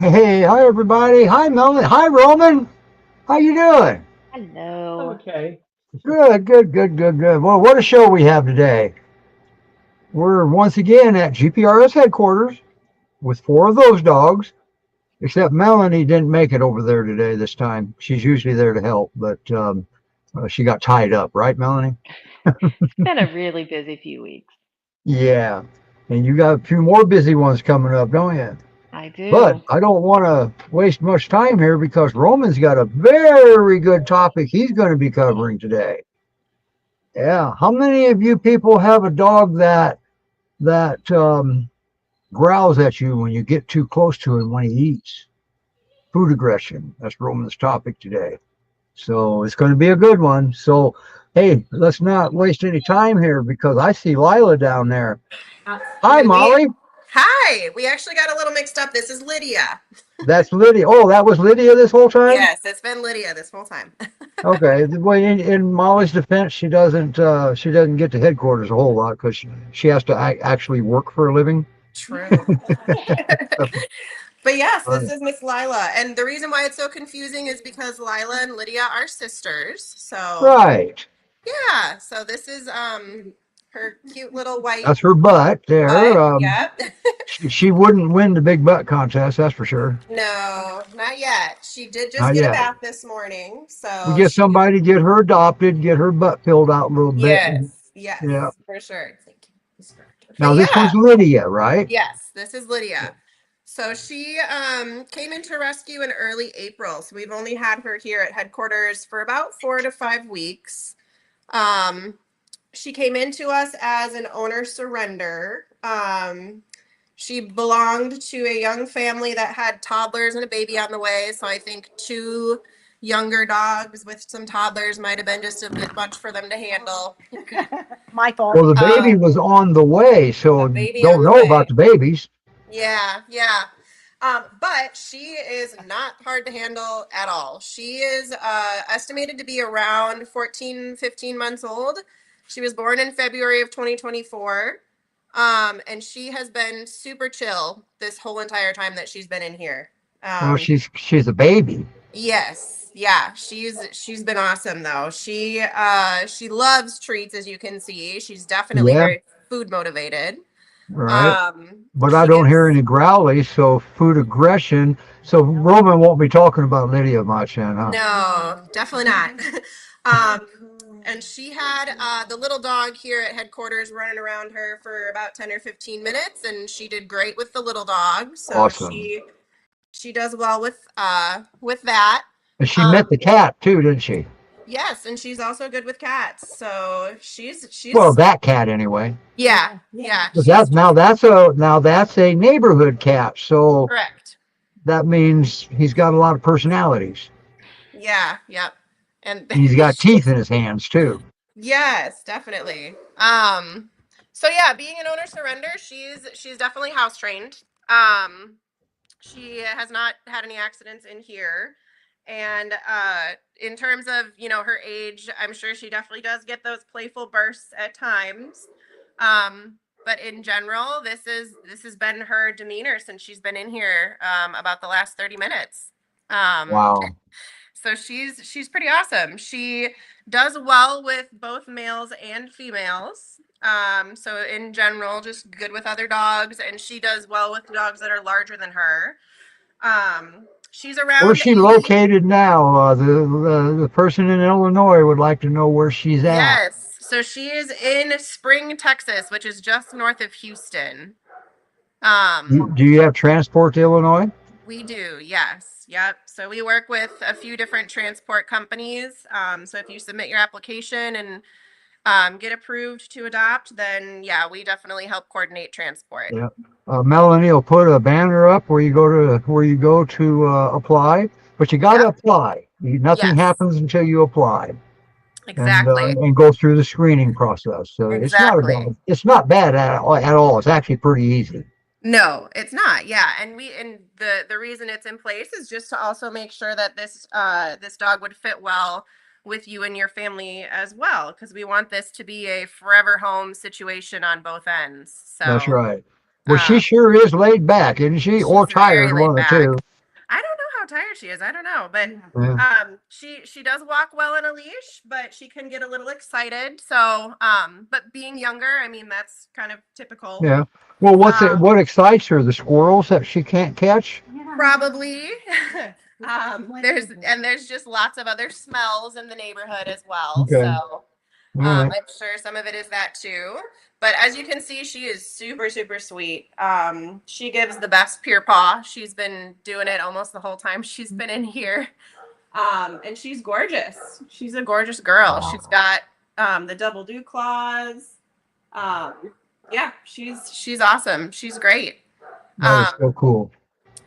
Hey, hi everybody. Hi Melanie. Hi Roman. How you doing? Hello. Okay. Good, good, good, good, good. Well, what a show we have today. We're once again at GPRS Headquarters with four of those dogs, except Melanie didn't make it over there today this time. She's usually there to help, but she got tied up, right, Melanie? It's been a really busy few weeks. Yeah. And you got a few more busy ones coming up, don't you? I But do. I don't want to waste much time here because Roman's got a very good topic he's going to be covering today. Yeah. How many of you people have a dog that growls at you when you get too close to him when he eats? Food aggression. That's Roman's topic today. So it's going to be a good one. So, hey, let's not waste any time here because I see Lila down there. Hi, We Molly. Hi. We actually got a little mixed up. This is Lydia. That's Lydia. Oh, that was Lydia this whole time? Yes, it's been Lydia this whole time. Okay. Well, in Molly's defense, she doesn't get to headquarters a whole lot because she has to actually work for a living. True. But yes, this Right. is Miss Lila. And the reason why it's so confusing is because Lila and Lydia are sisters. So Right. yeah, so this is her cute little white That's her butt there. butt. Yep. She wouldn't win the big butt contest, that's for sure. No, not yet. She did just Not get a yet. bath this morning. We So get she somebody to get her adopted, get her butt filled out a little bit. yes, yes, Yeah. for sure. Thank you. But Now this yeah. one's Lydia, right? Yes, this is Lydia. So she came into rescue in early April. So we've only had her here at headquarters for about 4 to 5 weeks. Um, she came into us as an owner surrender. She belonged to a young family that had toddlers and a baby on the way. So I think two younger dogs with some toddlers might have been just a bit much for them to handle. My fault. Well, the baby was on the way, A so baby on don't the know about way. the babies. Yeah, yeah. But she is not hard to handle at all. She is estimated to be around 14, 15 months old. She was born in February of 2024. And she has been super chill this whole entire time that she's been in here. Well, Um, she's a baby. yes, yeah, she's been awesome though. She loves treats, as you can see. She's definitely Yeah, very food motivated. right. But I She don't hear gets any growly, so food aggression. So Roman won't be talking about Lydia much then, huh? no, definitely not. um, and she had the little dog here at headquarters running around her for about 10 or 15 minutes, and she did great with the little dog. So Awesome. she does well with that. And she met Um, the cat too, didn't she? yes, and she's also good with cats. So Well, she's that cat anyway. yeah, yeah, But that's a neighborhood cat, so correct. that means he's got a lot of personalities. Yeah, yep. And And he's got teeth she's in his hands too. yes, definitely. So yeah, being an owner surrender, she's definitely house trained. She has not had any accidents in here. And in terms of, her age, I'm sure she definitely does get those playful bursts at times. But in general, this has been her demeanor since she's been in here about the last 30 minutes. Um, Wow. so she's pretty awesome. She does well with both males and females. So in general, just good with other dogs, and she does well with dogs that are larger than her. She's Where's around she 80. located now? The person in Illinois would like to know where she's at. Yes. So she is in Spring, Texas, which is just north of Houston. Um, Do you have transport to Illinois? we do, yes. Yep. So we work with a few different transport companies. So if you submit your application and get approved to adopt, then yeah, we definitely help coordinate transport. Yeah. Melanie will put a banner up where you go to apply, but you got to Yep. apply. Nothing Yes. happens until you apply Exactly. and go through the screening process. So Exactly. it's not bad at all. It's actually pretty easy. No, it's not. Yeah, and the reason it's in place is just to also make sure that this dog would fit well with you and your family as well, because we want this to be a forever home situation on both ends. That's So, right. Well, she um, sure is laid back, isn't she? Or she's very tired, laid one of the back. two. tired she is. I don't know, but Yeah. she does walk well in a leash, but she can get a little excited. So but being younger, I mean, that's kind of typical. Yeah. Well, Um, what excites her? The squirrels that she can't catch? Probably. There's just lots of other smells in the neighborhood as well. Okay. So All right. I'm sure some of it is that too. But as you can see, she is super, super sweet. She gives the best pure paw. She's been doing it almost the whole time she's been in here. And she's gorgeous. She's a gorgeous girl. Wow. She's got the double dew claws. Yeah, she's awesome. She's great. That is so cool.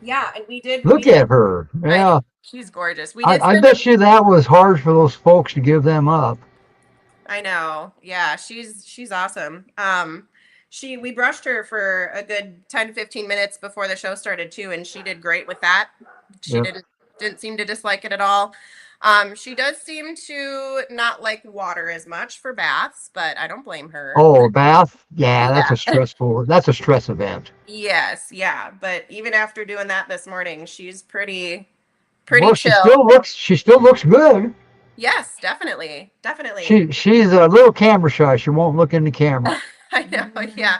Yeah, and we Look did. at her. I know, Yeah. she's gorgeous. We did I spend bet you that was hard for those folks to give them up. I know. Yeah, she's awesome. We brushed her for a good 10 15 minutes before the show started too, and she did great with that. She Yep. didn't seem to dislike it at all. She does seem to not like water as much for baths, but I don't blame her. Oh, a bath? Yeah, Yeah. that's a stress event. Yes, yeah. But even after doing that this morning, she's pretty Well, chill. she still looks good. Yes, definitely. Definitely. She's a little camera shy. She won't look in the camera. I know, yeah.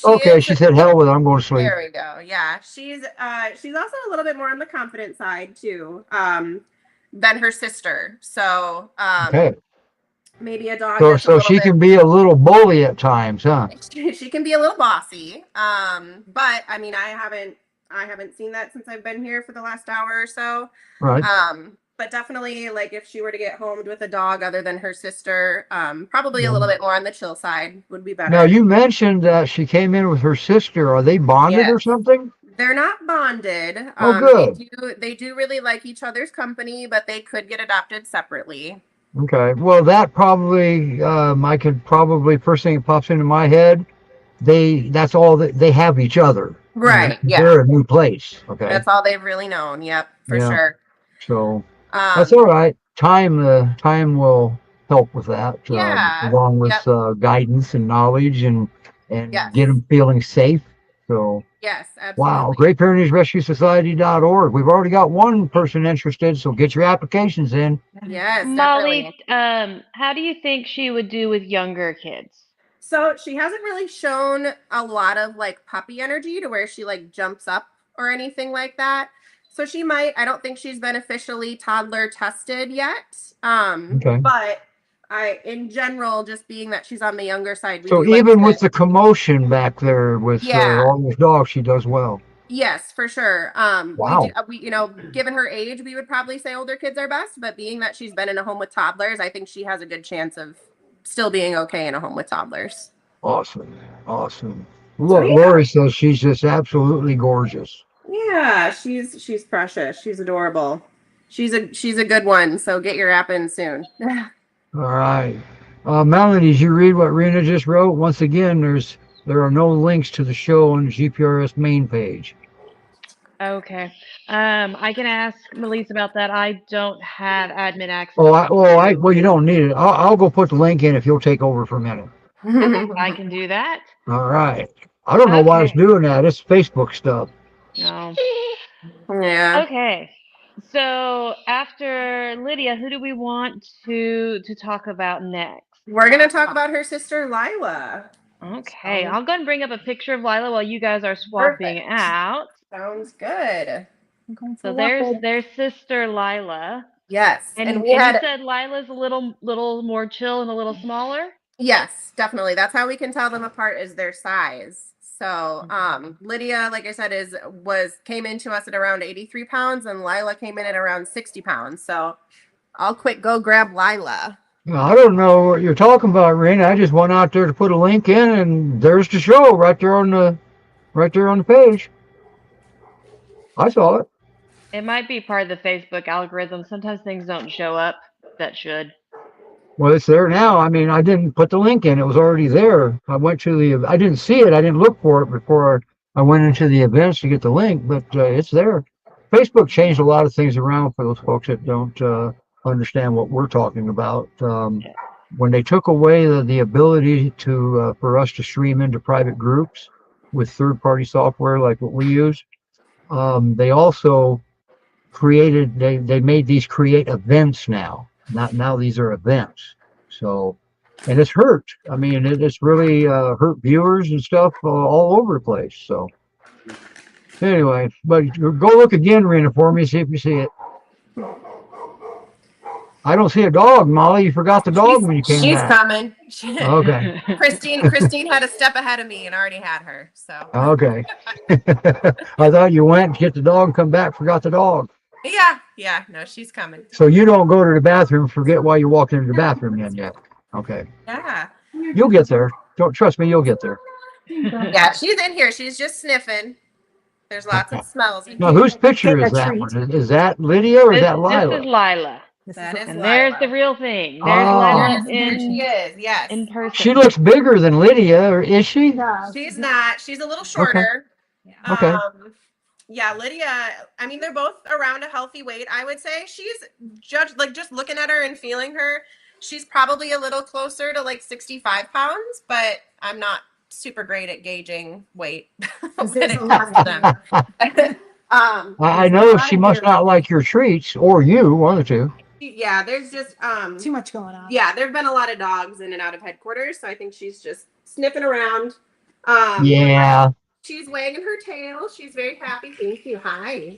Okay, she said, "Hell with it, I'm going to sleep." There we go. Yeah, she's also a little bit more on the confident side too, than her sister. So Okay. maybe a dog So that's a little she bit. can be a little bully at times, huh? She can be a little bossy. But I mean, I haven't seen that since I've been here for the last hour or so. Right. But definitely, like if she were to get homed with a dog other than her sister, probably a little bit more on the chill side would be better. Now, you mentioned that she came in with her sister. Are they bonded or Yes. something? They're not bonded. Oh, good. They do really like each other's company, but they could get adopted separately. Okay. Well, that probably I could probably first thing that pops into my head. That's all that they have each other. Right. Yeah. They're a new place. Okay. That's all they've really known. Yep. For sure. So that's all right. Time will help with that. Yeah. Along with guidance and knowledge and Yes. get them feeling safe. So. Yes, absolutely. Wow, GreatPyreneesRescueSociety.org. We've already got one person interested, so get your applications in. Yes, Molly, definitely. how do you think she would do with younger kids? So she hasn't really shown a lot of like puppy energy to where she like jumps up or anything like that. So she might. I don't think she's been officially toddler tested yet. Okay. But in general, just being that she's on the younger side. So even with the commotion back there with all those dogs, she does well. Yes, for sure. Wow. We given her age, we would probably say older kids are best. But being that she's been in a home with toddlers, I think she has a good chance of still being okay in a home with toddlers. Awesome. Look, Lori says she's just absolutely gorgeous. Yeah, she's precious. She's adorable. She's a good one. So get your app in soon. All right. Melanie, did you read what Rena just wrote? Once again, there are no links to the show on the GPRS main page. Okay. I can ask Melissa about that. I don't have admin access. Well, you don't need it. I'll go put the link in if you'll take over for a minute. I can do that. All right. I don't know why it's doing that. It's Facebook stuff. No. Yeah. Okay. So after Lydia, who do we want to talk about next? We're gonna talk about her sister Lila. Okay, I'll go and bring up a picture of Lila while you guys are swapping out. Sounds good. So there's sister Lila. Yes, and you said Lila's a little more chill and a little smaller. Yes, definitely. That's how we can tell them apart is their size. So Lydia, like I said, came into us at around 83 pounds, and Lila came in at around 60 pounds. So I'll go grab Lila. I don't know what you're talking about, Rena. I just went out there to put a link in, and there's the show right there on the page. I saw it. It might be part of the Facebook algorithm. Sometimes things don't show up that should. Well, it's there now. I mean, I didn't put the link in. It was already there. I didn't see it. I didn't look for it before I went into the events to get the link, but it's there. Facebook changed a lot of things around for those folks that don't understand what we're talking about. When they took away the ability for us to stream into private groups with third-party software like what we use, they also created. They made these create events now. Not now these are events. So, and it's hurt. I mean, it's really hurt viewers and stuff all over the place. So anyway, but go look again, Rena, for me. See if you see it. I don't see a dog, Molly. You forgot the dog when you came She's back. coming. Okay. Christine had a step ahead of me and already had her. So Okay. I thought you went, get the dog, come back, forgot the dog. yeah, no, she's coming. So you don't go to the bathroom, forget why you walked into the bathroom then yet. Okay. Yeah. You'll get there. Don't trust me, you'll get there. Yeah, she's in here. She's just sniffing. There's lots of smells. Now, whose picture is that one? Is that Lydia or is that This Lila? is Lila. That is And Lila. there's the real thing. There's Oh. Lila There she is. Yes. in person. She looks bigger than Lydia, or is she? Yeah. She's not. She's a little shorter. Okay. Yeah, Lydia, I mean, they're both around a healthy weight, I would say. She's just looking at her and feeling her, she's probably a little closer to like 65 pounds, but I'm not super great at gauging weight when it comes to them. I know she must not like your treats, or you, one of the two. Yeah, there's just Too much going on. yeah, there've been a lot of dogs in and out of headquarters, so I think she's just sniffing around. Yeah. She's wagging her tail. She's very happy. Thank you. Hi.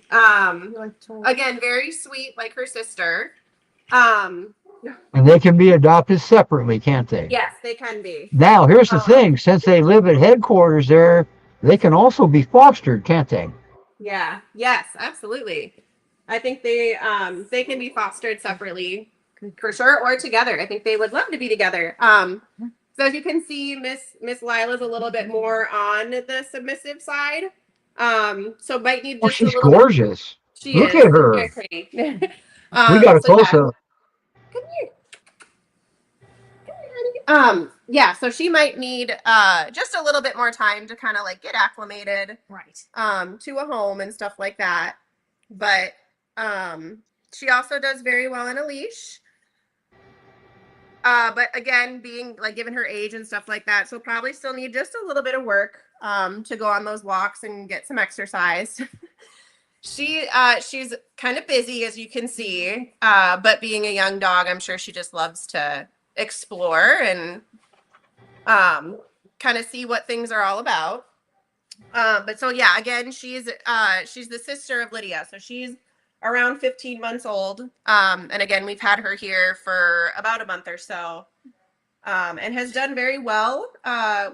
You like to- Again, very sweet, like her sister. And they can be adopted separately, can't they? Yes, they can be. Now, here's the thing. Since they live at headquarters there, they can also be fostered, can't they? Yeah. Yes, absolutely. I think they can be fostered separately for sure, or together. I think they would love to be together. So as you can see, Miss Lila's a little bit more on the submissive side. So might need Oh, just a she's little gorgeous. She Look is. at her. Very pretty. We got a so close yeah. up. Come here. Come here, honey. Yeah, so she might need just a little bit more time to kind of like get acclimated Right. to a home and stuff like that. But she also does very well in a leash. But again, being like given her age and stuff like that, so probably still need just a little bit of work to go on those walks and get some exercise. She's kind of busy, as you can see, but being a young dog, I'm sure she just loves to explore and kind of see what things are all about. But so yeah, again, she's the sister of Lydia, so she's around 15 months old. And again, we've had her here for about a month or so, and has done very well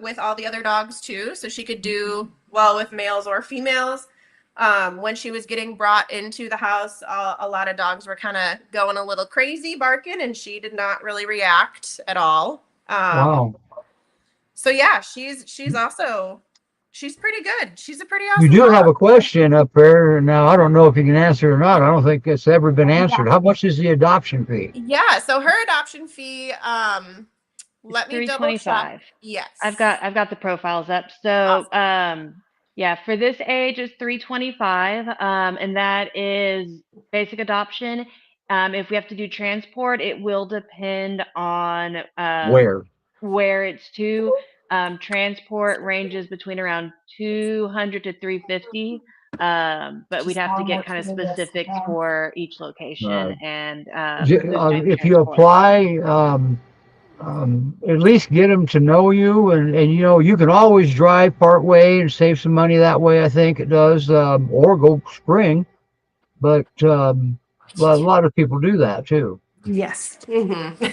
with all the other dogs too. So she could do well with males or females. When she was getting brought into the house, a lot of dogs were kind of going a little crazy barking, and she did not really react at all. Wow. So yeah, she's pretty good. She's a pretty You awesome do dog. have a question up there. Now, I don't know if you can answer it or not. I don't think it's ever been answered. How much is the adoption fee? Yeah, so her adoption fee, let me double check. $325. Yes. I've got the profiles up. So yeah, for this age it's $325, and that is basic adoption. If we have to do transport, it will depend on where it's to. Transport ranges between around 200 to 350, but we'd have to get kind of specifics for each location. Right. And if you apply, at least get them to know you, and you know, you can always drive part way and save some money that way. I think it does, or go spring, but a lot of people do that too. Yes. Mm-hmm.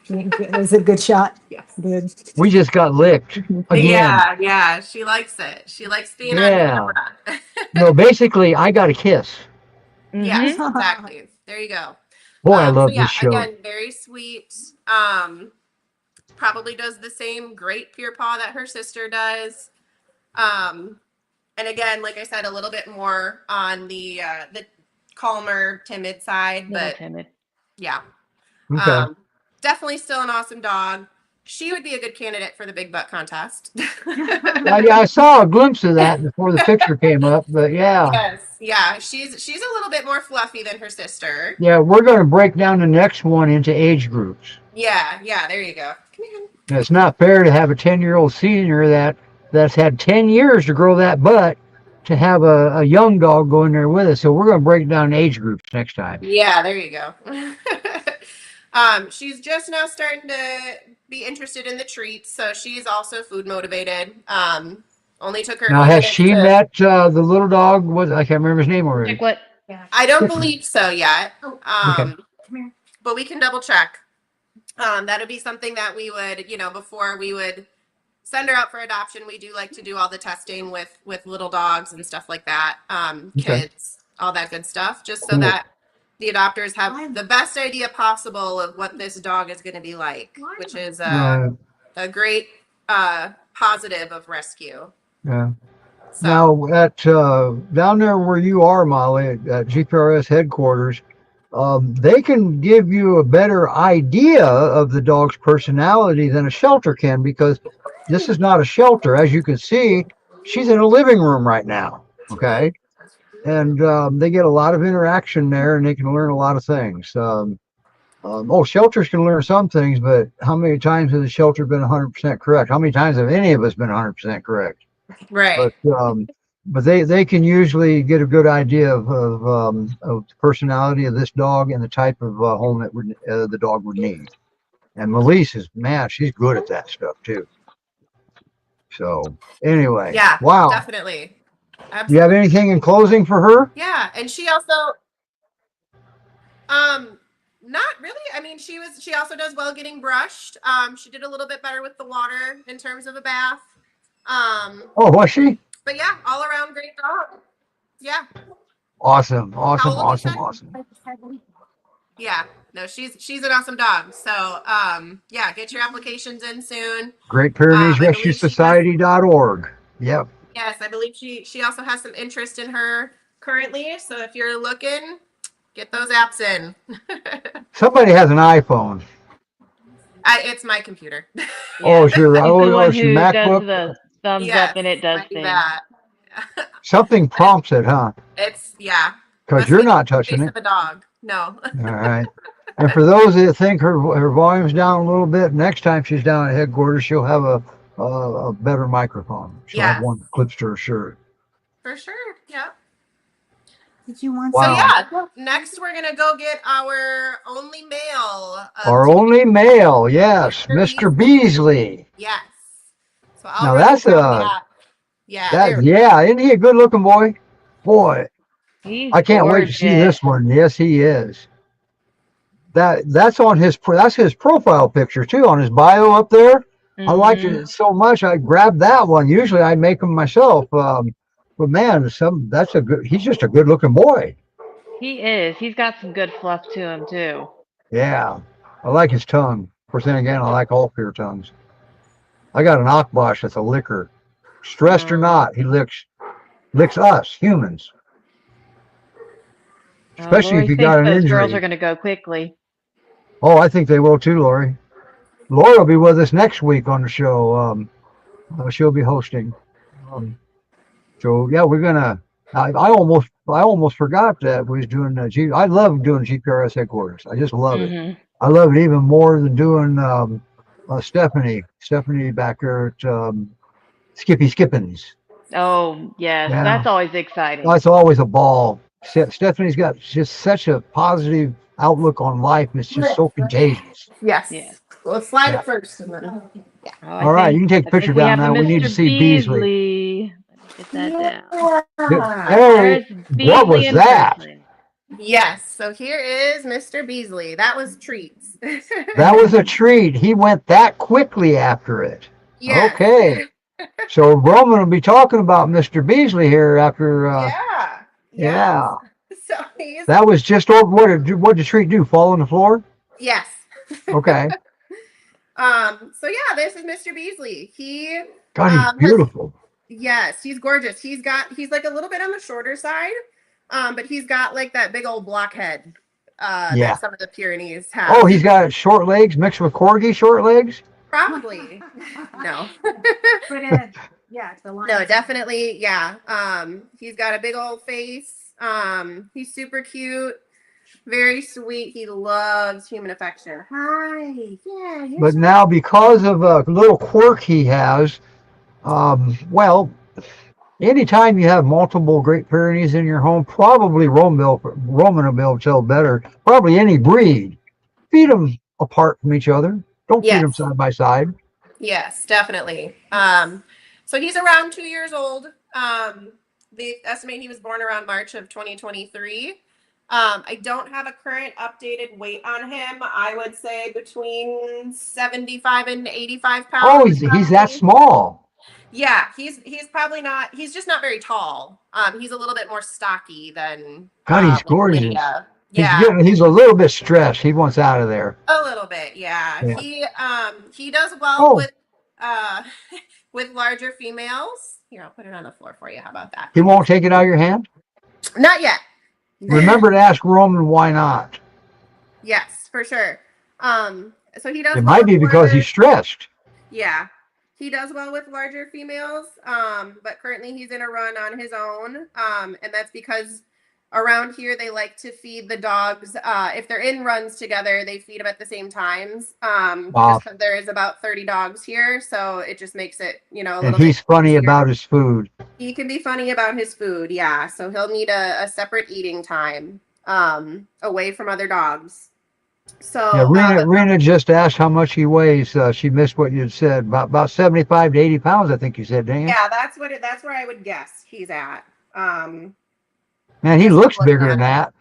That's a good shot. Yes. Good. We just got licked again. Yeah, she likes it. She likes being Yeah. on camera. No, basically, I got a kiss. Yes, exactly. There you go. Boy, I love so this show. Again, very sweet. Probably does the same great pure paw that her sister does. And again, like I said, a little bit more on the calmer, timid side, but timid. yeah. Okay. Definitely still an awesome dog. She would be a good candidate for the big butt contest. I saw a glimpse of that before the picture came up, but yeah. Yes. Yeah. She's a little bit more fluffy than her sister. Yeah, we're going to break down the next one into age groups. Yeah. There you go. Come here. And it's not fair to have a 10-year-old senior that's had 10 years to grow that butt, to have a young dog go in there with us. So we're going to break down age groups next time. Yeah, there you go. She's just now starting to be interested in the treats, so she's also food motivated. Only took her a Now, few has minutes she to- met the little dog? I can't remember his name already. Chicklet. I don't believe so yet. Okay. But we can double check. That would be something that we would, before we would send her out for adoption, we do like to do all the testing with little dogs and stuff like that. Okay. Kids, all that good stuff, just so Cool. that the adopters have the best idea possible of what this dog is going to be like, which is Right. a great positive of rescue. Yeah. So, Now, at down there where you are, Molly, at GPRS Headquarters, they can give you a better idea of the dog's personality than a shelter can, because this is not a shelter. As you can see, she's in a living room right now. Okay. And they get a lot of interaction there, and they can learn a lot of things. Shelters can learn some things, but how many times has the shelter been 100% correct? How many times have any of us been 100% correct? right. But they can usually get a good idea of the personality of this dog and the type of home that the dog would need. And Melise she's good at that stuff too. So anyway, Yeah, wow. definitely. Do you have anything in closing for her? Yeah, and she also, not really. I mean, she also does well getting brushed. She did a little bit better with the water in terms of a bath. Oh, was she? But yeah, all around great dog. Yeah, Awesome. How old is that? Awesome. yeah. No, she's an awesome dog. So, yeah, get your applications in soon. Great Pyrenees I Rescue believe she Society.org. Yep. Yes, I believe she also has some interest in her currently. So if you're looking, get those apps in. Somebody has an iPhone. It's my computer. Oh, it's your He's the one it's your who does MacBook. the thumbs Yes, up and it does might be things. that. Something prompts it, huh? It's Because Must you're be not the touching face it. of a dog. No. All right. And for those that think her volume's down a little bit, next time she's down at headquarters, she'll have a better microphone. She'll have Yes. one that clips to her shirt. For sure. Yeah. Did you want Wow. So some? yeah, next we're gonna go get our only male. of Our today. only male, yes, Mr. Mr. Beasley. Yes. So I'll Now run that's down a- that. Yeah. Isn't he a good looking boy? Boy, He's I can't wait to see gorgeous. this one. Yes, he is. That's on that's his profile picture too, on his bio up there. I liked Mhm. it so much I grabbed that one. Usually I make them myself. But man, he's just a good looking boy. He is. He's got some good fluff to him too. Yeah. I like his tongue. Of course, then again, I like all pure tongues. I got an Akbosh that's a licker. Stressed or not, he licks us, humans. Especially if Lori you got an thinks those injury. girls are going to go quickly. Oh, I think they will too, Lori. Lori will be with us next week on the show. She'll be hosting. So yeah, we're gonna. I almost forgot that we was doing I love doing GPRS headquarters. I just love it. Mhm. I love it even more than doing Stephanie back there at Skippy Skippins. Oh, yes. Yeah. That's always exciting. That's always a ball. Stephanie's got just such a positive outlook on life. It's just so contagious. Yes. Yeah. Well, let's slide Yeah. it first. And then, Oh, All right, you can take a I think picture we down have a now. We need to Mr. see Beasley. Let me get that down. Hey, There's Beasley what was in that? person. Yes. So here is Mr. Beasley. That was treats. That was a treat. He went that quickly after it. Yes. Okay. So Roman will be talking about Mr. Beasley here after. Yeah. Yeah. So he's That was just over. What did the treat do? Fall on the floor? yes. Okay. So yeah, this is Mr. Beasley. He God, he's has- beautiful. yes, he's gorgeous. He's like a little bit on the shorter side. But he's got like that big old blockhead Yeah. that some of the Pyrenees have. Oh, he's got short legs mixed with corgi short legs. probably no. Yeah, it's the line. No, definitely, yeah. He's got a big old face. He's super cute, very sweet. He loves human affection. Hi, yeah. You're But so- now, because of a little quirk he has, well, anytime you have multiple Great Pyrenees in your home, probably Roman will be able to tell better. Probably any breed. Feed them apart from each other. Don't feed them Yes. side by side. Yes, definitely. So he's around 2 years old. They estimate he was born around March of 2023. I don't have a current updated weight on him. I would say between 75 and 85 pounds. Oh, he's that probably. small. Yeah, he's probably not. He's just not very tall. He's a little bit more stocky than God, he's like gorgeous. Lydia. He's Yeah, he's a little bit stressed. He wants out of there. a little bit. Yeah, Yeah. he does well Oh, with uh with larger females. Here, I'll put it on the floor for you. How about that? he won't take it out of your hand? Not yet. Remember to ask Roman why not. Yes, for sure. So he does It well might with be because larger, he's stressed. yeah. He does well with larger females. But currently he's in a run on his own. And that's because around here they like to feed the dogs. If they're in runs together, they feed them at the same times. Wow. Just because there is about 30 dogs here, so it just makes it, a And little he's bit funny easier. about his food. He can be funny about his food, yeah. So he'll need a separate eating time, away from other dogs. So Yeah, Rena just asked how much he weighs. She missed what you had said. About 75 to 80 pounds, I think you said, didn't you? yeah, that's where I would guess he's at. Man, he Just looks looking bigger at than him. that.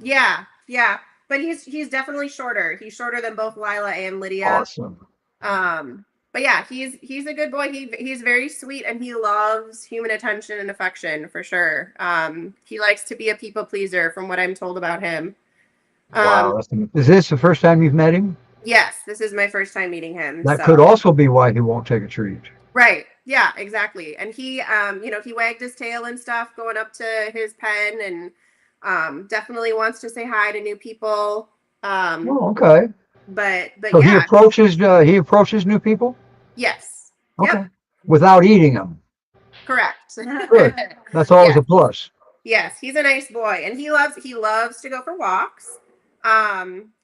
Yeah. But he's definitely shorter. He's shorter than both Lila and Lydia. Awesome. But yeah, he's a good boy. He's very sweet and he loves human attention and affection for sure. He likes to be a people pleaser from what I'm told about him. Wow. Is this the first time you've met him? Yes, this is my first time meeting him. That so. could also be why he won't take a treat. Right. Yeah, exactly. And he, he wagged his tail and stuff going up to his pen and definitely wants to say hi to new people. Oh, okay. But So yeah. he approaches new people? Yes. Okay. Yep. Without eating them. Correct. Good. That's always a plus. Yes, he's a nice boy, and he loves to go for walks.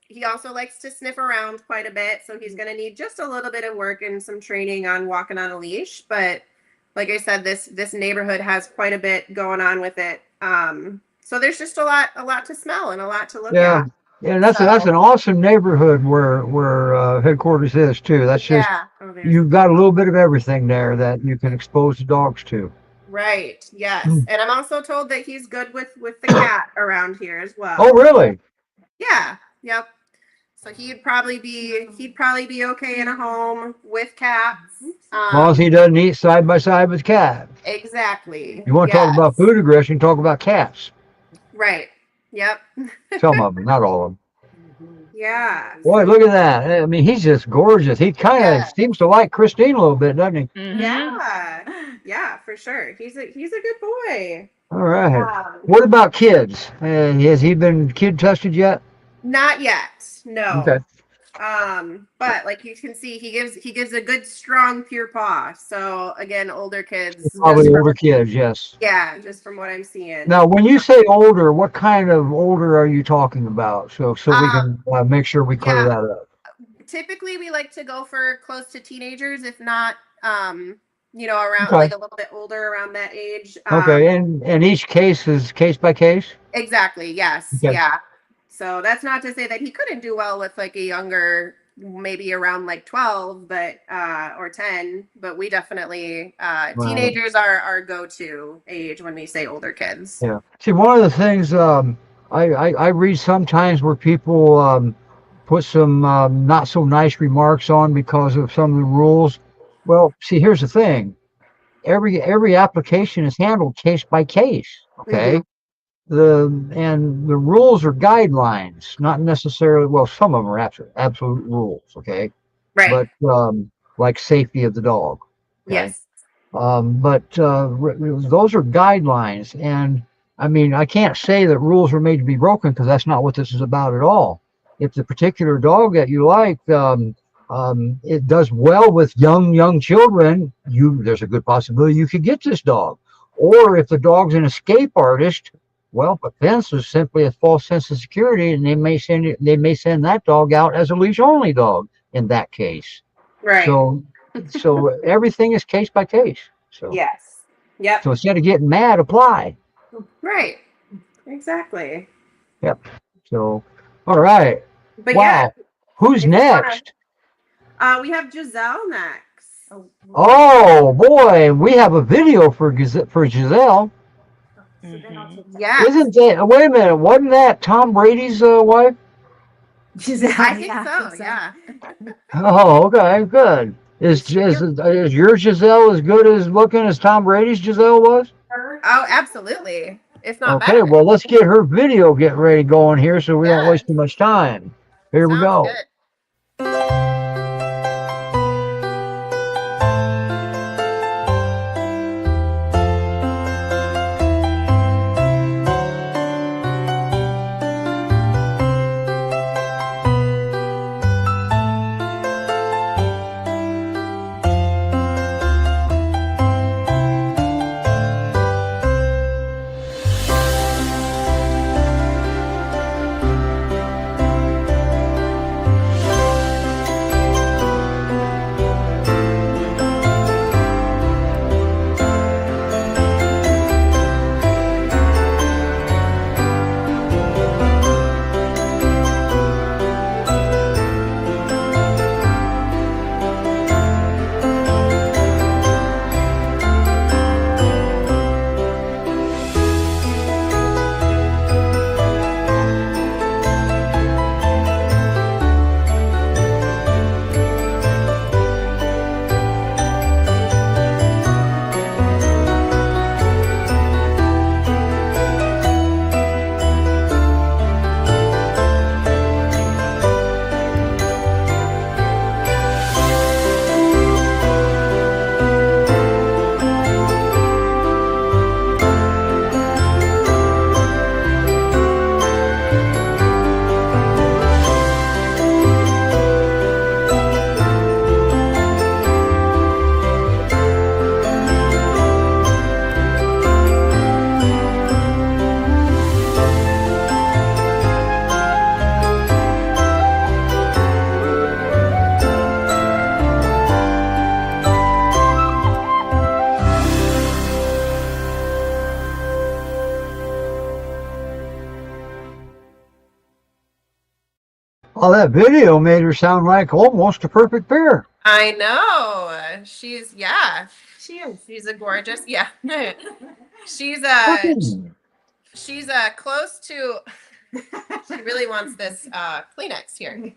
He also likes to sniff around quite a bit, so he's going to need just a little bit of work and some training on walking on a leash. But like I said, this neighborhood has quite a bit going on with it. So there's just a lot to smell and a lot to look at. Yeah, that's an awesome neighborhood where headquarters is too. That's just you've got a little bit of everything there that you can expose the dogs to. Right. Yes. And I'm also told that he's good with the cat around here as well. Oh, really? Yeah. Yep. So he'd probably be okay in a home with cats. As long as he doesn't eat side by side with cats. Exactly. You want to talk about food aggression, talk about cats. Right. Yep. Some of them, not all of them. Yeah. Boy, look at that. I mean, he's just gorgeous. He kind of seems to like Christine a little bit, doesn't he? Mm-hmm. Yeah, for sure. He's a good boy. All right. What about kids? Has he been kid tested yet? Not yet. No. Okay. But like you can see, he gives a good strong pure paw. So again, older kids. Probably older kids, yes. Yeah, just from what I'm seeing. Now, when you say older, what kind of older are you talking about? So we can make sure we clear that up. Typically, we like to go for close to teenagers, if not, around like a little bit older, around that age. Okay, and each case is case by case? Exactly. Yes. Okay. Yeah. So that's not to say that he couldn't do well with like a younger, maybe around like 12, but or 10. But we definitely teenagers are our go-to age when we say older kids. Yeah. See, one of the things I read sometimes where people put some not so nice remarks on because of some of the rules. Well, see, here's the thing. Every application is handled case by case. Okay. Mm-hmm. The rules are guidelines, not necessarily. Well, some of them are absolute rules. Okay. Right. But like safety of the dog. Okay? Yes. But those are guidelines, and I mean, I can't say that rules are made to be broken because that's not what this is about at all. If the particular dog that you like, it does well with young children, there's a good possibility you could get this dog. Or if the dog's an escape artist, well, a fence is simply a false sense of security, and they may send that dog out as a leash only dog in that case. Right. So everything is case by case. So yes. Yep. So instead of getting mad, apply. Right. Exactly. Yep. So, all right. But Wow. yeah, Who's if you wanna- next? we have Giselle next. Oh boy, we have a video for Giselle. Yes. Isn't that? Wait a minute. Wasn't that Tom Brady's wife? I think so. Yeah. Oh, okay, good. Is your Giselle as good as looking as Tom Brady's Giselle was? Oh, absolutely. If not Okay, better. well, let's get her video ready going here so we don't waste too much time. Here we Sounds go. good. Oh, that video made her sound like almost a perfect pair. I know. She's She is. She's a gorgeous. Yeah. she's close to. She really wants this Kleenex here.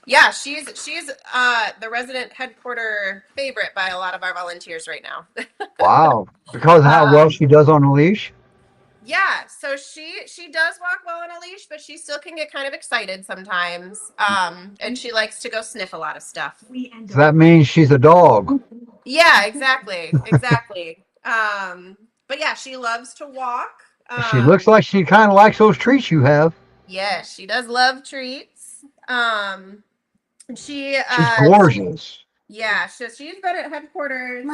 Yeah, she's the resident headquarter favorite by a lot of our volunteers right now. Wow. Because of how well she does on a leash? Yeah, so she does walk well on a leash, but she still can get kind of excited sometimes. And she likes to go sniff a lot of stuff. So that means she's a dog. Yeah, exactly. Exactly. But yeah, she loves to walk. She looks like she kind of likes those treats you have. Yeah, she does love treats. She's gorgeous. Yeah, so she's been at headquarters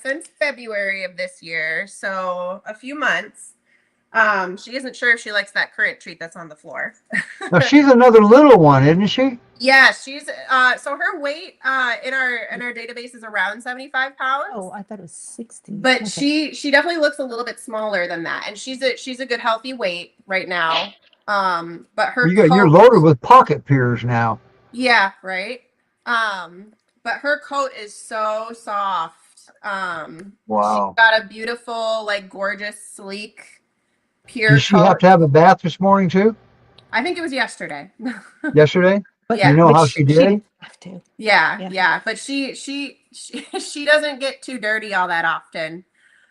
since February of this year, so a few months. She isn't sure if she likes that current treat that's on the floor. Now, she's another little one, isn't she? Yeah, she's so her weight in our database is around 75 pounds. Oh, I thought it was 60. But she definitely looks a little bit smaller than that, and she's a good healthy weight right now. But her You're loaded with pocket peers now. Yeah, right. But her coat is so soft. Wow. She's got a beautiful, like, gorgeous, sleek, pure Did she coat. have to have a bath this morning too? I think it was yesterday. Yesterday? But Yeah. You know but how she did? didn't have to. Yeah. But she doesn't get too dirty all that often.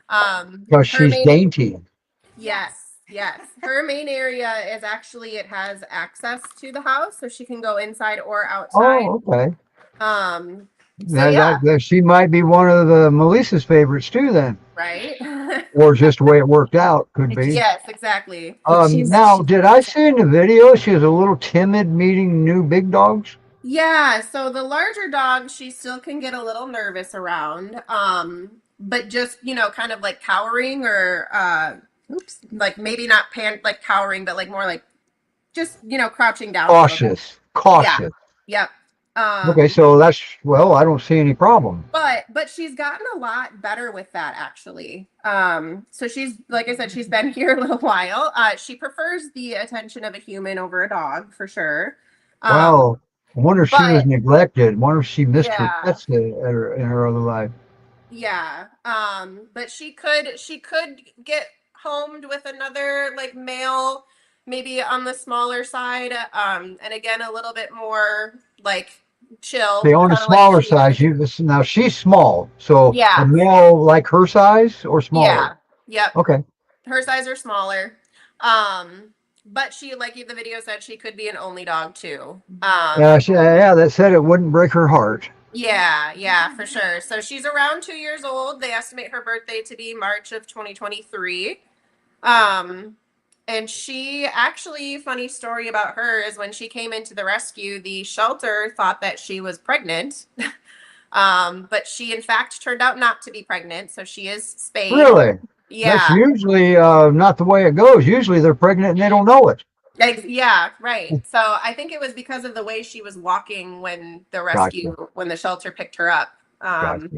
Because her she's main- dainty. Yes. Her main area is actually, it has access to the house, so she can go inside or outside. Oh, okay. Yeah. She might be one of the Melissa's favorites too then. Right. Or just the way it worked out, could be. Yes, exactly. Now, did I see in the video she was a little timid meeting new big dogs? Yeah, so the larger dogs she still can get a little nervous around. But just, kind of like cowering or like maybe not like cowering, but like more like just, crouching down. Cautious. Yep. Okay, so that's, well, I don't see any problem. But she's gotten a lot better with that actually. So she's, like I said, she's been here a little while. She prefers the attention of a human over a dog for sure. Wow. I wonder if she was But neglected. I wonder if she missed her yeah, pets in her other life. yeah. But she could get homed with another like male, maybe on the smaller side. And again, a little bit more like chill, Okay, on the kind of like smaller she size, is. now she's small. So a Yeah, male like her size or smaller? yeah, yep. Okay. Her size are smaller. Um, but she, like the video said, she could be an only dog too. Yeah, that said it wouldn't break her heart. Yeah, yeah, for sure. So she's around 2 years old. They estimate her birthday to be March of 2023. Um, and she actually, funny story about her is when she came into the rescue, the shelter thought that she was pregnant. But she in fact turned out not to be pregnant, so she is spayed. Really? That's Yeah. usually not the way it goes. Usually they're pregnant and they don't know it. Yeah, right. So I think it was because of the way she was walking when the rescue, Gotcha. when the shelter picked her up. Gotcha.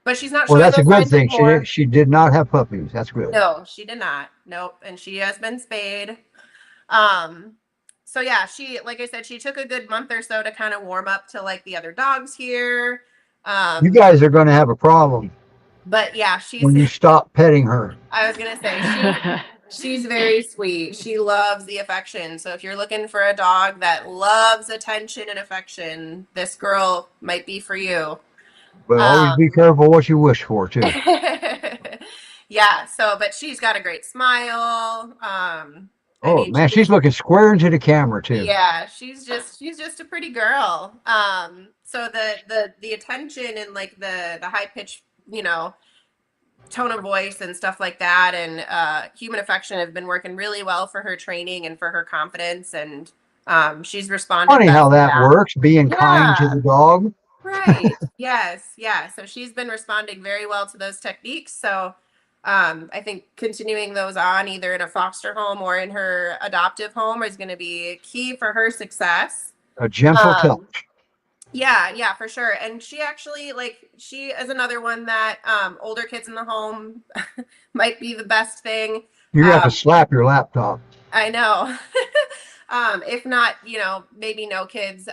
But she's not Well, showing that's a those good signs thing. anymore. She did not have puppies. That's good. No, she did not. Nope. And she has been spayed. Um, so yeah, she, like I said, she took a good month or so to kind of warm up to like the other dogs here. You guys are going to have a problem But yeah, when you stop petting her. I was gonna say she's very sweet. She loves the affection. So if you're looking for a dog that loves attention and affection, this girl might be for you. But always be careful what you wish for, too. Yeah, so but she's got a great smile. Oh, man, she's looking square into the camera, too. Yeah, she's just a pretty girl. So the attention and like the high pitched, tone of voice and stuff like that, and human affection have been working really well for her training and for her confidence, and she's responded Funny best how to that works, being kind to Yeah, the dog. right. Yes, yeah. So she's been responding very well to those techniques. So I think continuing those on either in a foster home or in her adoptive home is going to be key for her success. A gentle Um, touch. yeah, for sure. And she actually, like, she is another one that older kids in the home might be the best thing. You have to Um, slap your laptop. I know. If not, maybe no kids.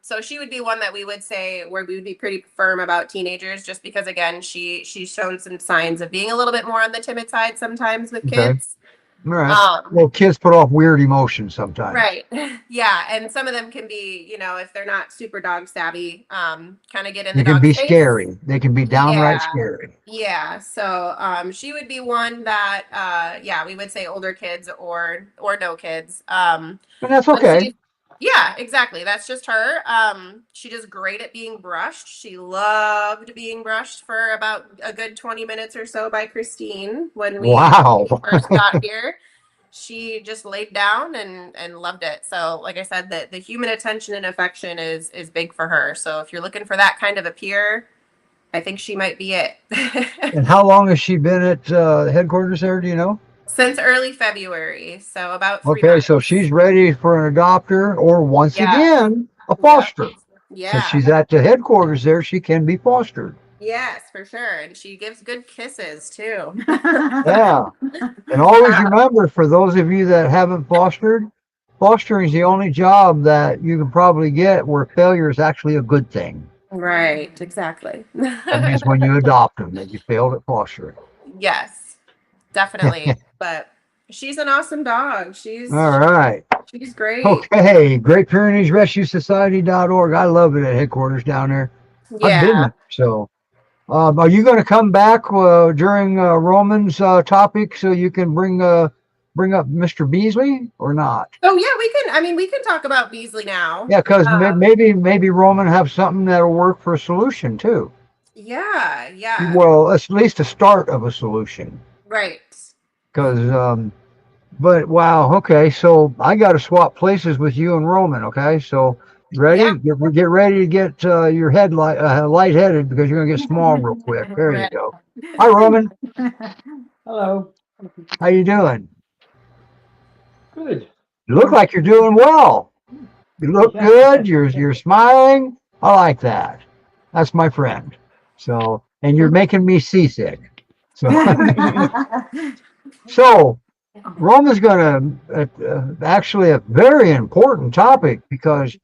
So she would be one that we would say where we would be pretty firm about teenagers, just because again, she's shown some signs of being a little bit more on the timid side sometimes with Okay. kids. All right. Um, Well, kids put off weird emotions sometimes. right. Yeah. And some of them can be, if they're not super dog savvy, kind of get in They the can dog be face. scary. They can be downright Yeah. scary. Yeah. So she would be one that we would say older kids or no kids. And that's But okay. yeah, exactly. That's just her. She does great at being brushed. She loved being brushed for about a good 20 minutes or so by Christine when we Wow. first got here. She just laid down and loved it. So, like I said, the human attention and affection is big for her. So, if you're looking for that kind of a peer, I think she might be it. And how long has she been at the headquarters there? Do you know? Since early February, so about 3 Okay, months. so she's ready for an adopter or once Yeah. again, a foster. Yeah. Since she's at the headquarters there, she can be fostered. Yes, for sure. And she gives good kisses too. Yeah. And always remember, for those of you that haven't fostered, fostering is the only job that you can probably get where failure is actually a good thing. Right, exactly. That means when you adopt them, that you failed at fostering. Yes, definitely. But she's an awesome dog. She's All right. she's great. Okay. Great Pyrenees Rescue Society.org. I love it at headquarters down there. I've been Yeah. there. So, are you going to come back during Roman's topic so you can bring up Mr. Beasley or not? Oh yeah, we can talk about Beasley now. Yeah, because maybe Roman have something that'll work for a solution too. Yeah. Well, at least a start of a solution. Right. Because, but wow, okay, so I got to swap places with you and Roman. Okay, so ready? Yeah. Get ready to get your head lightheaded because you're gonna get small real quick. There you Right. go. Hi, Roman. Hello. How you doing? Good. You look like you're doing well. You look Yeah. good. You're smiling. I like that. That's my friend. So, and you're making me seasick. So, so Roma's going to actually a very important topic because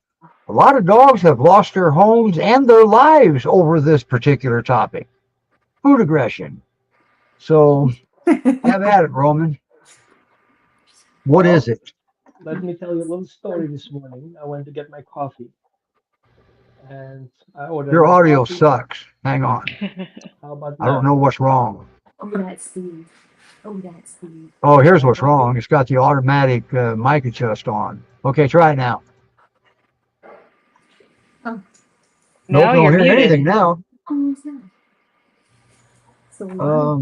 a lot of dogs have lost their homes and their lives over this particular topic, food aggression. So, have at it, Roman. What Well, is it? let me tell you a little story this morning. I went to get my coffee and I ordered Your my audio coffee. sucks. Hang on. How about I don't now? know what's wrong. Oh, that's Steve. Oh, that's Steve. Oh, here's My what's coffee? wrong. It's got the automatic mic adjust on. Okay, try it now. Oh, No, Nope, don't you're hear muted. anything now. oh, is that? So loud.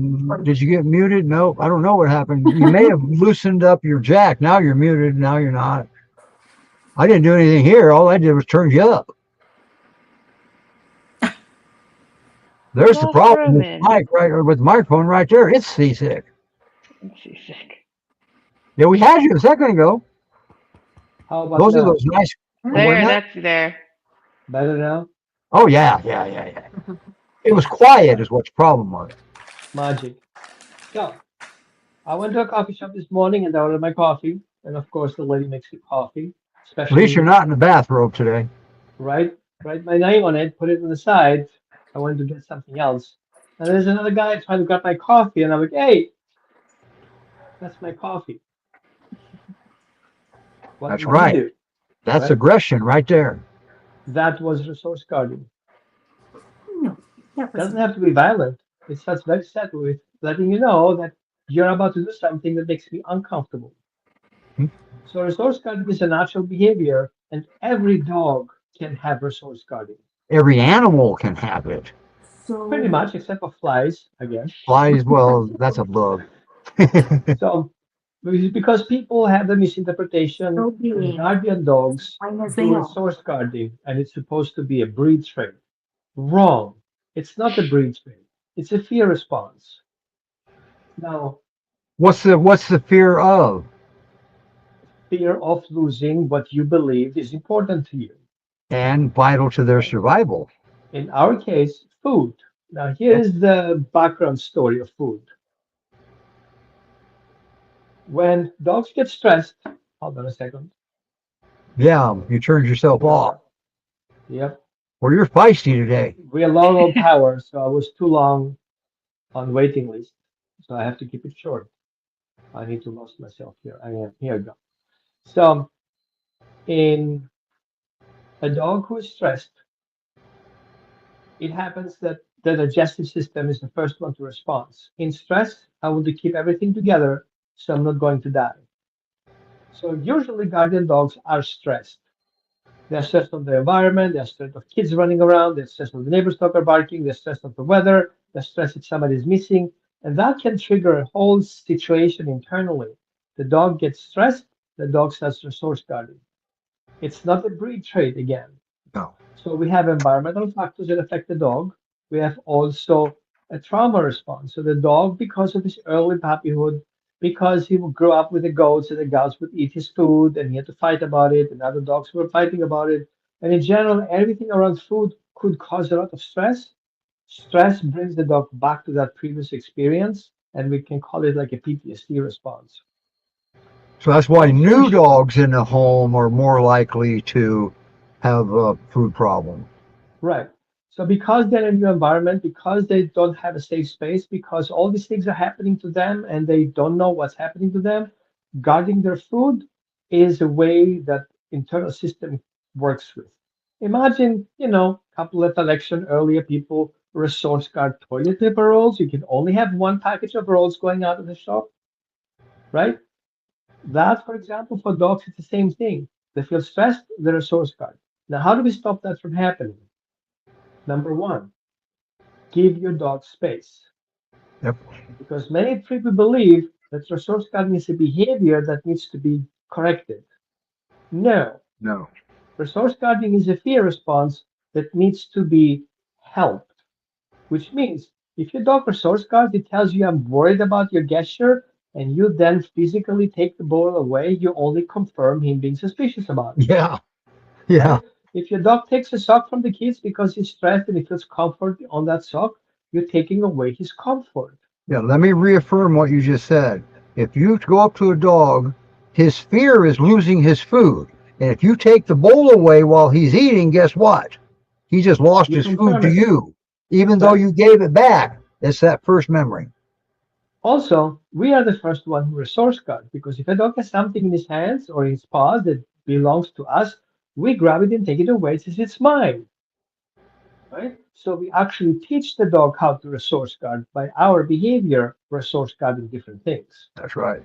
Did you get muted? Nope, I don't know what happened. You may have loosened up your jack. Now you're muted. Now you're not. I didn't do anything here. All I did was turn you up. There's the Lost problem with the Roman. mic right, or with the microphone right there. It's seasick. Let's see, sick. Yeah, we had you a second ago. How about Those are now? those nice. What There, now? that's there. Better now? Oh yeah. It was quiet, is what the problem was. Magic. So, I went to a coffee shop this morning and I ordered my coffee. And of course, the lady makes me coffee, At least you're especially not in the bathrobe today. write my name on it, put it on the side. I went to get something else. And there's another guy trying to grab my coffee, and I'm like, hey, that's my coffee. What That's did he right. do? That's Right? aggression right there. That was resource guarding. No, that was Doesn't have to be violent. It starts very subtle with letting you know that you're about to do something that makes me uncomfortable. Hmm? So resource guarding is a natural behavior, and every dog can have resource guarding. Every animal can have it. Pretty so. much, except for flies, again. Flies, well, that's a bug. So because people have the misinterpretation So that big. guardian dogs Fine as they do are. resource guarding and it's supposed to be a breed trait. Wrong. It's not a breed trait. It's a fear response. Now, What's the fear of? fear of losing what you believe is important to you. And vital to their survival. In our case, food. Now, here Yep. is the background story of food. When dogs get stressed, hold on a second. Yeah, you turned yourself off. Yep. Well, you're feisty today. We are low on power, so I was too long on waiting list. So I have to keep it short. I need to lost myself here. I am here. I go. So in a dog who is stressed, it happens that the digestive system is the first one to respond. In stress, I want to keep everything together, so I'm not going to die. So usually guardian dogs are stressed. They're stressed of the environment, they're stressed of kids running around, they're stressed of the neighbor's dog are barking, they're stressed of the weather, they're stressed if somebody's missing, and that can trigger a whole situation internally. The dog gets stressed, the dog starts resource guarding. It's not a breed trait again. No. So we have environmental factors that affect the dog. We have also a trauma response. So the dog, because of his early puppyhood, because he would grow up with the goats and the goats would eat his food and he had to fight about it and other dogs were fighting about it. And in general, everything around food could cause a lot of stress. Stress brings the dog back to that previous experience, and we can call it like a PTSD response. So that's why So new social, dogs in the home are more likely to have a food problem. right. So because they're in a new environment, because they don't have a safe space, because all these things are happening to them and they don't know what's happening to them, guarding their food is a way that internal system works with. Imagine, a couple of election earlier, people resource guard toilet paper rolls. You can only have one package of rolls going out of the shop, right? That, for example, for dogs, it's the same thing. They feel stressed, they resource guard. Now, how do we stop that from happening? Number one, give your dog space. Yep. Because many people believe that resource guarding is a behavior that needs to be corrected. No, No. resource guarding is a fear response that needs to be helped, which means if your dog resource guards, it tells you I'm worried about your gesture, and you then physically take the ball away, you only confirm him being suspicious about it. Yeah. Right? Yeah. If your dog takes a sock from the kids because he's stressed and he feels comfort on that sock, you're taking away his comfort. Yeah, let me reaffirm what you just said. If you go up to a dog, his fear is losing his food. And if you take the bowl away while he's eating, guess what? He just lost You his food confirm to it, you. Even though right? you gave it back, it's that first memory. Also, we are the first one who resource guard because if a dog has something in his hands or his paws that belongs to us, we grab it and take it away since it's mine, right? So we actually teach the dog how to resource guard by our behavior, resource guarding different things. That's right.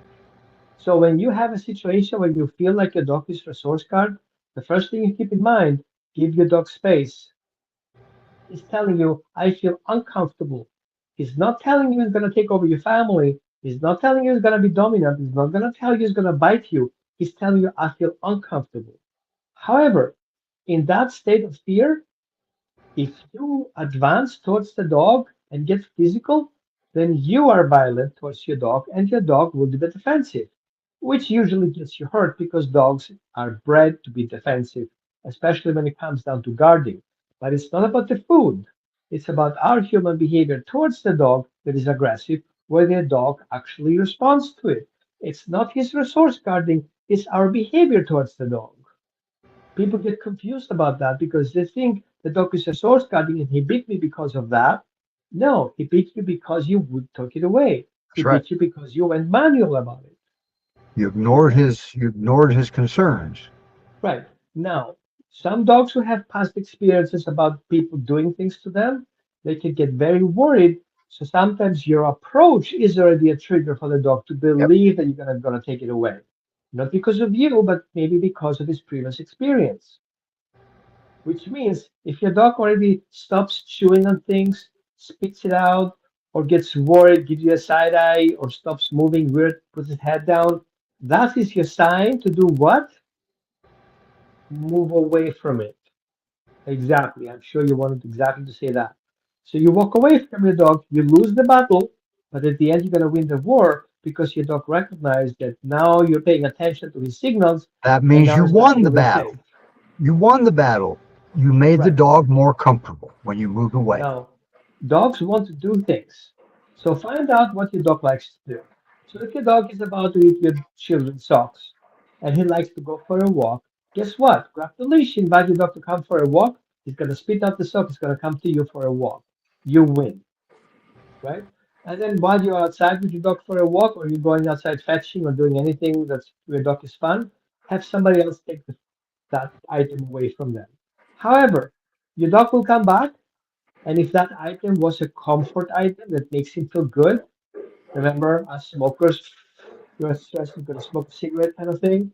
So when you have a situation where you feel like your dog is resource guard, the first thing you keep in mind, give your dog space. He's telling you, I feel uncomfortable. He's not telling you he's going to take over your family. He's not telling you he's going to be dominant. He's not going to tell you he's going to bite you. He's telling you, I feel uncomfortable. However, in that state of fear, if you advance towards the dog and get physical, then you are violent towards your dog and your dog will be the defensive, which usually gets you hurt because dogs are bred to be defensive, especially when it comes down to guarding. But it's not about the food. It's about our human behavior towards the dog that is aggressive, where the dog actually responds to it. It's not his resource guarding, it's our behavior towards the dog. People get confused about that because they think the dog is a source guarding and he bit me because of that. No, he bit you because you would took it away. He That's right. bit you because you went manual about it. Okay. You ignored his concerns. Right. Now, some dogs who have past experiences about people doing things to them, they can get very worried. So sometimes your approach is already a trigger for the dog to Yep. believe that you're gonna take it away. Not because of you, but maybe because of his previous experience. Which means if your dog already stops chewing on things, spits it out, or gets worried, gives you a side eye, or stops moving weird, puts his head down, that is your sign to do what? Move away from it. Exactly. I'm sure you wanted exactly to say that. So you walk away from your dog, you lose the battle, but at the end you're going to win the war because your dog recognized that now you're paying attention to his signals That and means now you he's going to won the feel battle. safe. You won the battle. You made the Right. dog more comfortable when you moved away. Now, dogs want to do things. So find out what your dog likes to do. So if your dog is about to eat your children's socks and he likes to go for a walk, guess what? Grab the leash, invite your dog to come for a walk. He's going to spit out the sock. He's going to come to you for a walk. You win, right? And then while you're outside with your dog for a walk or you're going outside fetching or doing anything that's your dog is fun, have somebody else take that item away from them. However, your dog will come back and if that item was a comfort item that makes him feel good, remember, as smokers, you're stressed, you're going to smoke a cigarette kind of thing.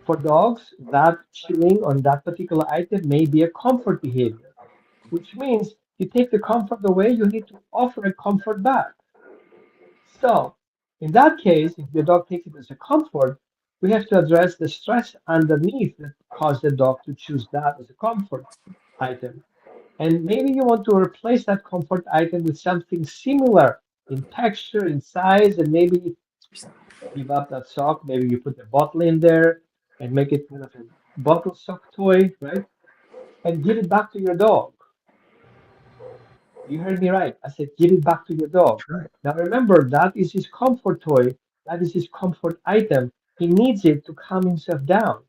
For dogs, that chewing on that particular item may be a comfort behavior, which means you take the comfort away, you need to offer a comfort back. So, in that case, if your dog takes it as a comfort, we have to address the stress underneath that caused the dog to choose that as a comfort item. And maybe you want to replace that comfort item with something similar in texture, in size, and maybe give up that sock. Maybe you put a bottle in there and make it kind of a bottle sock toy, right? And give it back to your dog. You heard me right. I said, give it back to your dog. That's right. Now remember, that is his comfort toy. That is his comfort item. He needs it to calm himself down,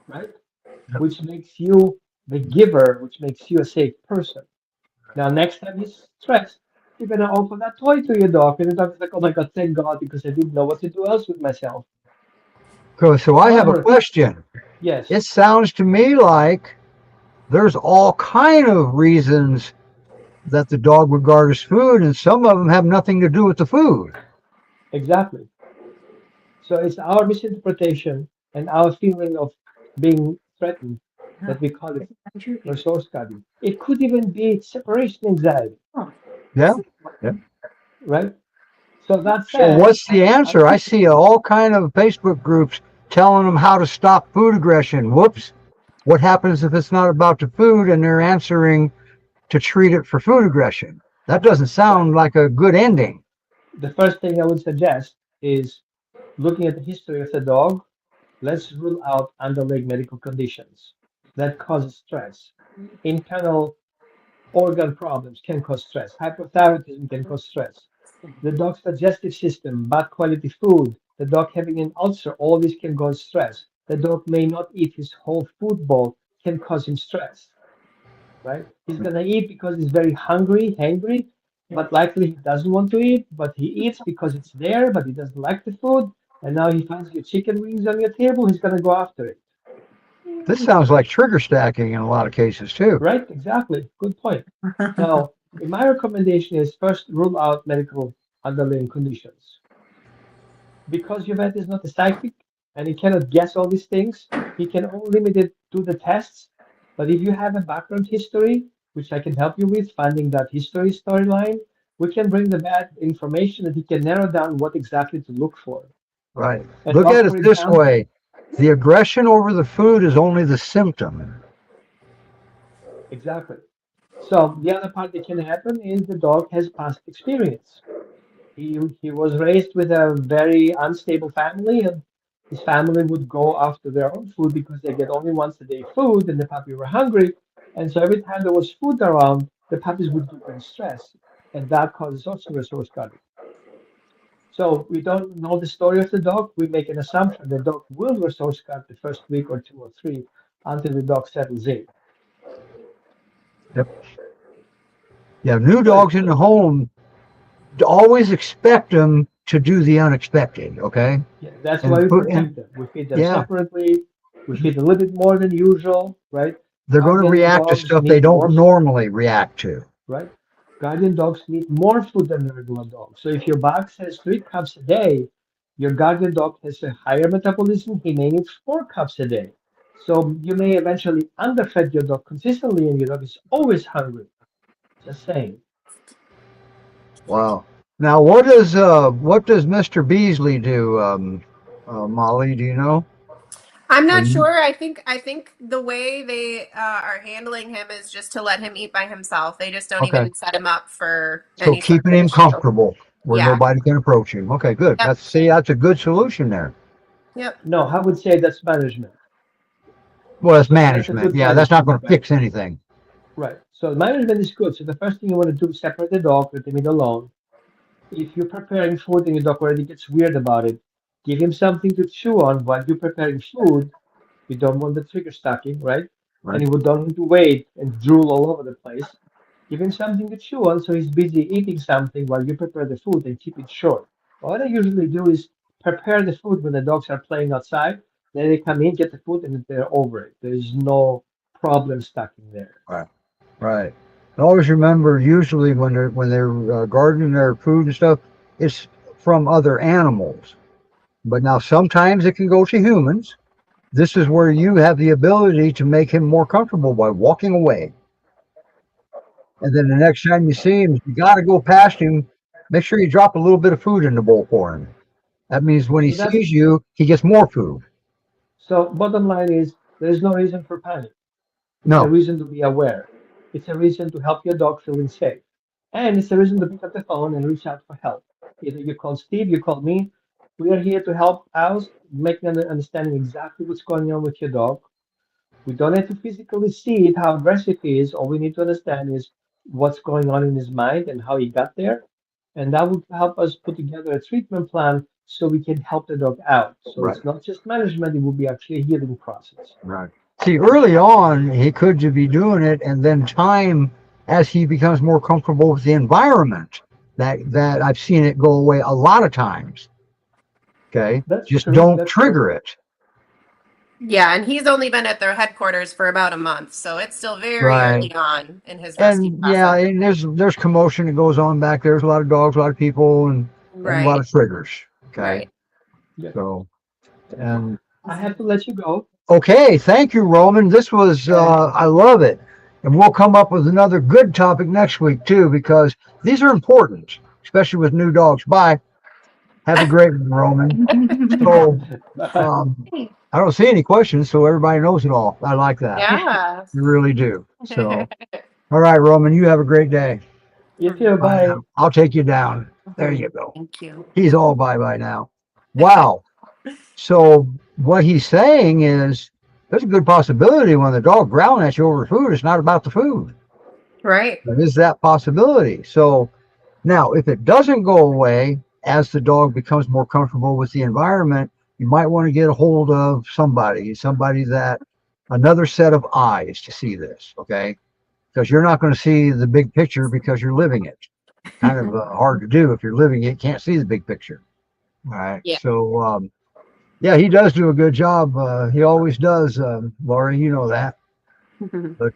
right? Yep. Which makes you the giver, which makes you a safe person. Now, next time he's stressed, you're gonna offer that toy to your dog, and the dog's like, "Oh my God, thank God, because I didn't know what to do else with myself." So I have a However, question. yes, It sounds to me like there's all kind of reasons that the dog would guard his food, and some of them have nothing to do with the food. exactly. So it's our misinterpretation and our feeling of being threatened that we call it resource guarding. It could even be separation anxiety, Yeah. Yeah. right? So that So said, what's the answer? I see all kind of Facebook groups telling them how to stop food aggression. Whoops. What happens if it's not about the food and they're answering to treat it for food aggression? That doesn't right, sound like a good ending. the first thing I would suggest is looking at the history of the dog. let's rule out underlying medical conditions that cause stress. Internal organ problems can cause stress. Hypothyroidism can cause stress. The dog's digestive system, bad quality food, the dog having an ulcer, all this can cause stress. The dog may not eat his whole food bowl, can cause him stress, right? He's gonna eat because he's very hungry, hangry, but likely he doesn't want to eat, but he eats because it's there, but he doesn't like the food. And now he finds your chicken wings on your table, he's gonna go after it. This sounds like trigger stacking in a lot of cases too. Right, exactly. Good point. Now, my recommendation is first rule out medical underlying conditions. Because your vet is not a psychic and he cannot guess all these things, he can only limit it to the tests. But if you have a background history, which I can help you with, finding that history storyline, we can bring the vet information that he can narrow down what exactly to look for. Right. And Look dog, at it for this example- way. The aggression over the food is only the symptom. Exactly. So the other part that can happen is the dog has past experience. He was raised with a very unstable family, and his family would go after their own food because they get only once a day food, and the puppy were hungry. And so every time there was food around, the puppies would give them stress, and that causes also resource guarding. So we don't know the story of the dog. We make an assumption the dog will resource guard the first week or 2 or 3 until the dog settles in. Yep. Yeah, new dogs in the home, always expect them to do the unexpected, okay? Yeah, that's And why we put- protect them. We feed them yeah. separately. We feed a little bit more than usual, right? They're going to Guardian react to dogs stuff need they don't more- normally react to. Right? Guardian dogs need more food than the regular dog. So if your box has 3 cups a day, your guardian dog has a higher metabolism. He may need 4 cups a day. So you may eventually underfed your dog consistently, and your dog is always hungry. Just saying. Wow. Now, what does Mr. Beasley do, Molly? Do you know? I'm not Are you- sure. I think the way they are handling him is just to let him eat by himself. They just don't Okay. even set him up for So any sort keeping of him issue. comfortable where Yeah. nobody can approach him. Okay, good. Yep. That's a good solution there. Yep. No, I would say that's management. Well, that's That's a management. good Yeah, that's not going to management, fix anything. Right. So management is good. So the first thing you want to do is separate the dog, let him eat alone. If you're preparing food and your dog already gets weird about it, give him something to chew on while you're preparing food. You don't want the trigger stacking, right? Right. And he would don't need to wait and drool all over the place. Give him something to chew on so he's busy eating something while you prepare the food and keep it short. What I usually do is prepare the food when the dogs are playing outside. Then they come in, get the food, and they're over it. There's no problem stacking there. Right. And always remember, usually when they're gardening their food and stuff, it's from other animals. But now sometimes it can go to humans. This is where you have the ability to make him more comfortable by walking away. And then the next time you see him, you got to go past him. Make sure you drop a little bit of food in the bowl for him. That means when he So that's- sees you, he gets more food. So bottom line is there is no reason for panic. It's a No, reason to be aware. It's a reason to help your dog feeling safe. And it's a reason to pick up the phone and reach out for help. Either you call Steve, you call me. We are here to help out, making understanding exactly what's going on with your dog. We don't have to physically see it, how aggressive he is. All we need to understand is what's going on in his mind and how he got there. And that would help us put together a treatment plan so we can help the dog out. So Right. it's not just management, it will be actually a healing process. right. See, early on, he could be doing it, and then time, as he becomes more comfortable with the environment, that I've seen it go away a lot of times. Okay, That's just true. don't That's trigger it. Yeah, and he's only been at their headquarters for about a month, so it's still very Right. early on in his rescue And yeah, process. and there's commotion that goes on back there. There's a lot of dogs, a lot of people, and a lot Right. of triggers. Okay, Right. Yeah. so and I have to let you go. okay, thank you, Roman. This was I love it, and we'll come up with another good topic next week too, because these are important, especially with new dogs. Bye. Have a great one, Roman. So I don't see any questions, so everybody knows it all. I like that. Yeah. I really do. So, all right, Roman, you have a great day. You too. Bye. I'll take you down. There you go. Thank you. He's all bye now. Wow. So what he's saying is there's a good possibility when the dog growling at you over food, it's not about the food. Right. There is that possibility. So now, if it doesn't go away as the dog becomes more comfortable with the environment, you might want to get a hold of somebody that another set of eyes to see this, okay? Because you're not going to see the big picture because you're living it. Kind of hard to do if you're living it, can't see the big picture. All right. Yeah. So, yeah, he does do a good job. He always does, Laurie, you know that. But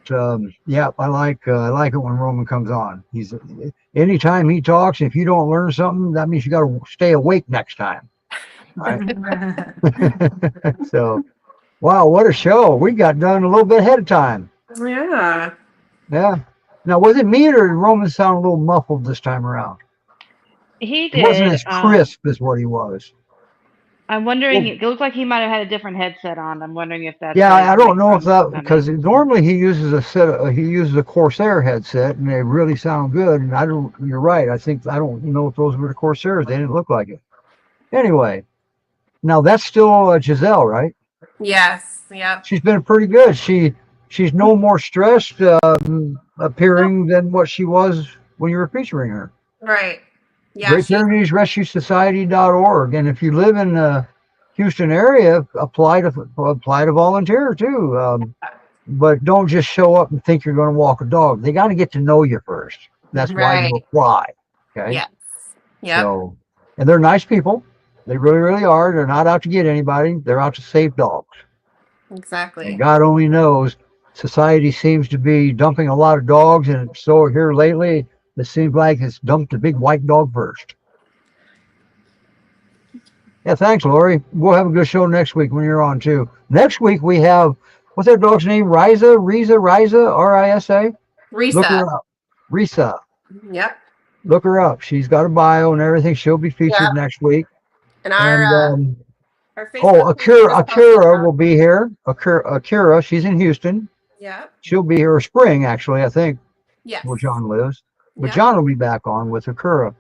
yeah, I like it when Roman comes on. He's anytime he talks, if you don't learn something, that means you got to stay awake next time. Right? So, wow, what a show! We got done a little bit ahead of time. Yeah. Yeah. Now, was it me or did Roman sound a little muffled this time around? He It wasn't did. as crisp as what he was. I'm wondering. Well, It looks like he might have had a different headset on. I'm wondering if that's yeah, why it's I don't coming know if from that Sunny. because normally he uses a Corsair headset and they really sound good. And I don't. You're right. I don't know if those were the Corsairs. They didn't look like it. Anyway, now that's still Giselle, right? Yes. Yep. She's been pretty good. She's no more stressed appearing than what she was when you were featuring her. Right. Yeah. Great Pyrenees Rescue Society.org. And if you live in the Houston area, apply to volunteer too. But don't just show up and think you're going to walk a dog. They got to get to know you first. That's why you Right. apply. Okay. Yes. Yep. So, and they're nice people. They really, really are. They're not out to get anybody. They're out to save dogs. Exactly. And God only knows, society seems to be dumping a lot of dogs, and so here lately, it seems like it's dumped the big white dog first. Yeah, thanks, Lori. We'll have a good show next week when you're on too. Next week we have, what's that dog's name? Risa, R-I-S-A. Look Risa. her up. Risa. Yep. Look her up. She's got a bio and everything. She'll be featured Yep. next week. And And our Facebook oh, page is posted Akira on- will be here. Akira, she's in Houston. Yep. She'll be here spring, actually, I think, Yes. where John lives. But Yep. John will be back on with Akira.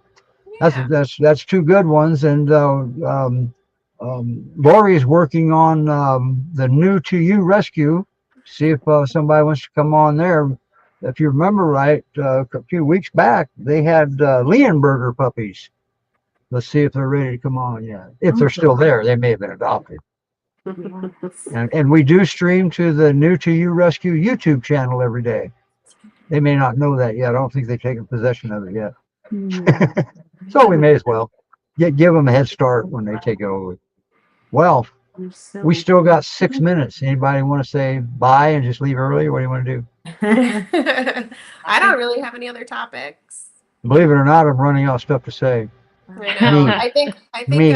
Yeah. That's two good ones. And Lori's working on the new to you rescue. See if somebody wants to come on there. If you remember right, a few weeks back they had Leonberger puppies. Let's see if they're ready to come on yet. If they're still there, they may have been adopted. And we do stream to the New to You Rescue YouTube channel every day. They may not know that yet. I don't think they've taken possession of it yet. So we may as well give them a head start when they take it over. Well, we still got 6 minutes. Anybody want to say bye and just leave early? What do you want to do? I don't really have any other topics. Believe it or not, I'm running out of stuff to say. I know. Me. I think Me.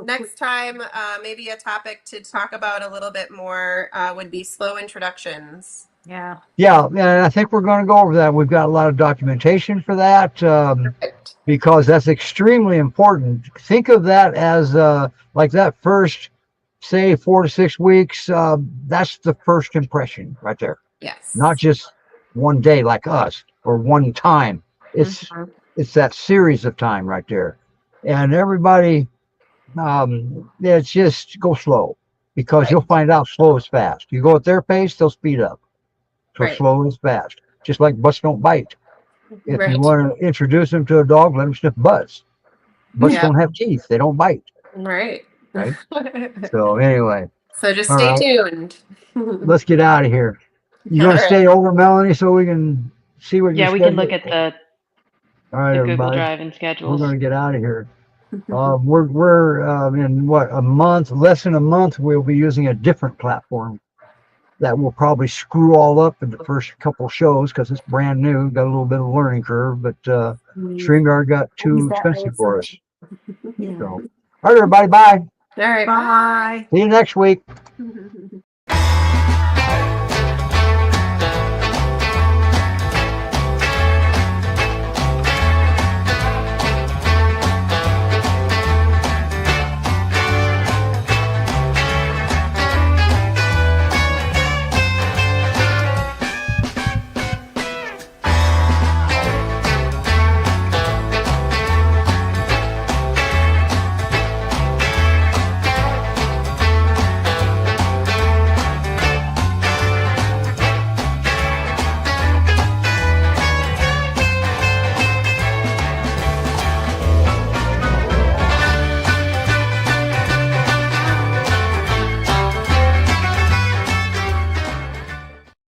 next time maybe a topic to talk about a little bit more would be slow introductions. Yeah. Yeah, and I think we're going to go over that. We've got a lot of documentation for that Perfect. because that's extremely important. Think of that as like that first, say, 4 to 6 weeks. That's the first impression right there. Yes. Not just one day like us or one time. Mhm. It's that series of time right there. And everybody, it's just go slow because Right. you'll find out slow is fast. You go at their pace, they'll speed up. So Right. slow is fast. Just like butts don't bite. If Right. you want to introduce them to a dog, let them sniff butts. Butts Yeah. don't have teeth. They don't bite. Right. Right. So anyway, So just All stay right. tuned. let's get out of here. You All going to right. stay over, Melanie, so we can see what Yeah, your we can schedule look at is? All right, the Google everybody. Drive and We're schedules. going to get out of here. We're in what, a month, less than a month, we'll be using a different platform that will probably screw all up in the first couple shows because it's brand new, got a little bit of a learning curve, but StreamYard got too expensive for us. Yeah. So, all right, everybody, bye. All right. Bye. See you next week. Bye.